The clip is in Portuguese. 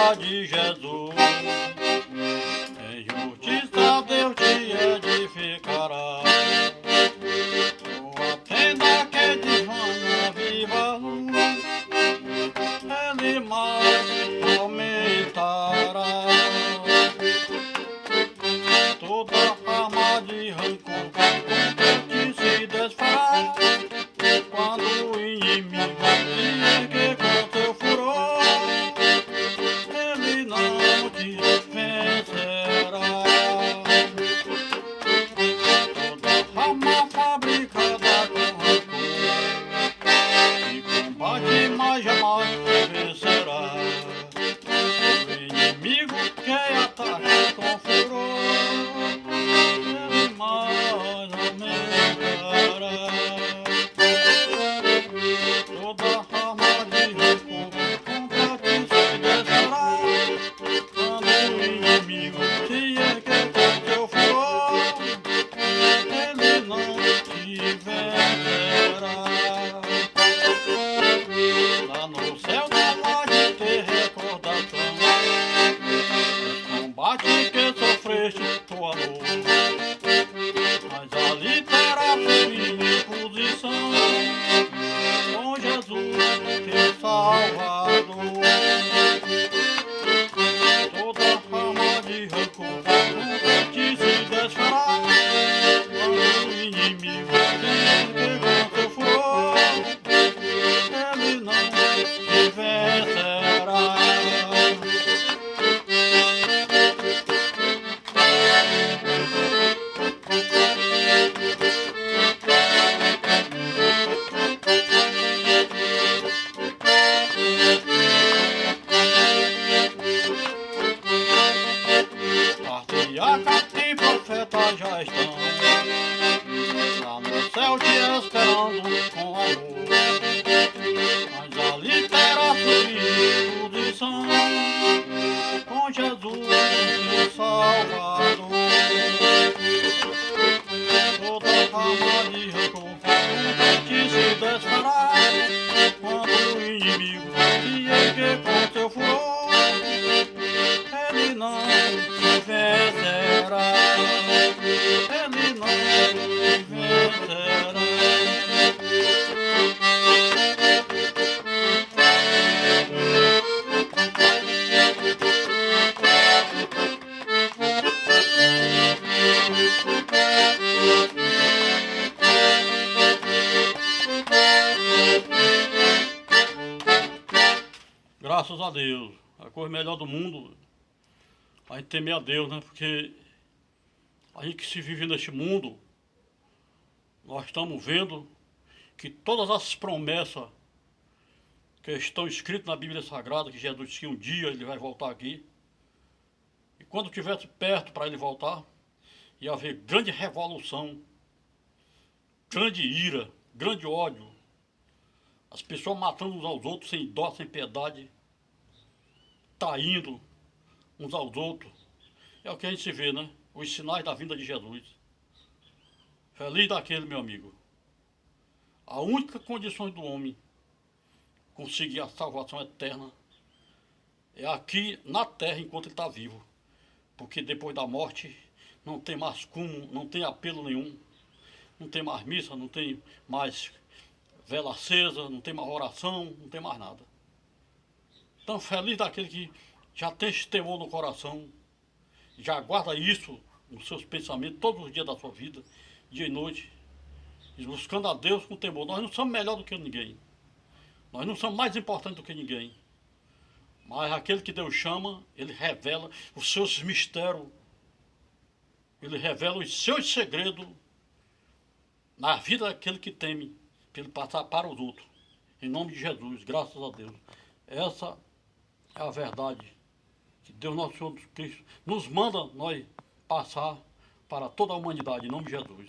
alma de Jesus. Em justiça Deus te edificará. Tua tenda que desvana viva luz, Ele mais aumentará. Toda arma de rancor contra ti se desfará, quando o inimigo que com teu furor, ele não te vencerá. Toda arma fabricada com rancor e combate, mas jamais vencerá. O inimigo que ataca com furor, ele mais aumentará. Toda arma de rancor contra ti se desfará, quando o inimigo te erguer com teu furor, ele não te vencerá. Lá no céu não há de ter recordação dos combates que sofreste por amor, mas ali terá firme posição com Jesus, teu Salvador. Toda arma de rancor contra ti se desfará, quando o inimigo te com teu furor, ele não te vencerá. Patriarca e profeta já estão lá no céu te esperando com amor, mas ali terá sua posição com Jesus, teu Salvador. Toda arma de rancor contra ti se desfará, quando o inimigo te erguer com teu furor, ele não te vencerá. Ele não te vencerá. Graças a Deus, a coisa melhor do mundo a gente temer a Deus, né? Porque a gente que se vive neste mundo, nós estamos vendo que todas as promessas que estão escritas na Bíblia Sagrada, que Jesus disse que um dia ele vai voltar aqui, e quando estivesse perto para ele voltar, ia haver grande revolução, grande ira, grande ódio, as pessoas matando uns aos outros sem dó, sem piedade, traindo uns aos outros. É o que a gente se vê, né? Os sinais da vinda de Jesus. Feliz daquele, meu amigo. A única condição do homem conseguir a salvação eterna é aqui na terra enquanto ele está vivo. Porque depois da morte não tem mais como, não tem apelo nenhum. Não tem mais missa, não tem mais vela acesa, não tem mais oração, não tem mais nada. Então feliz daquele que já tem esse temor no coração, já guarda isso nos seus pensamentos todos os dias da sua vida, dia e noite, e buscando a Deus com temor. Nós não somos melhor do que ninguém, nós não somos mais importantes do que ninguém, mas aquele que Deus chama, ele revela os seus mistérios, ele revela os seus segredos na vida daquele que teme, para ele passar para os outros, em nome de Jesus, graças a Deus. Essa é a verdade que Deus nosso Senhor Cristo nos manda nós passar para toda a humanidade, em nome de Jesus.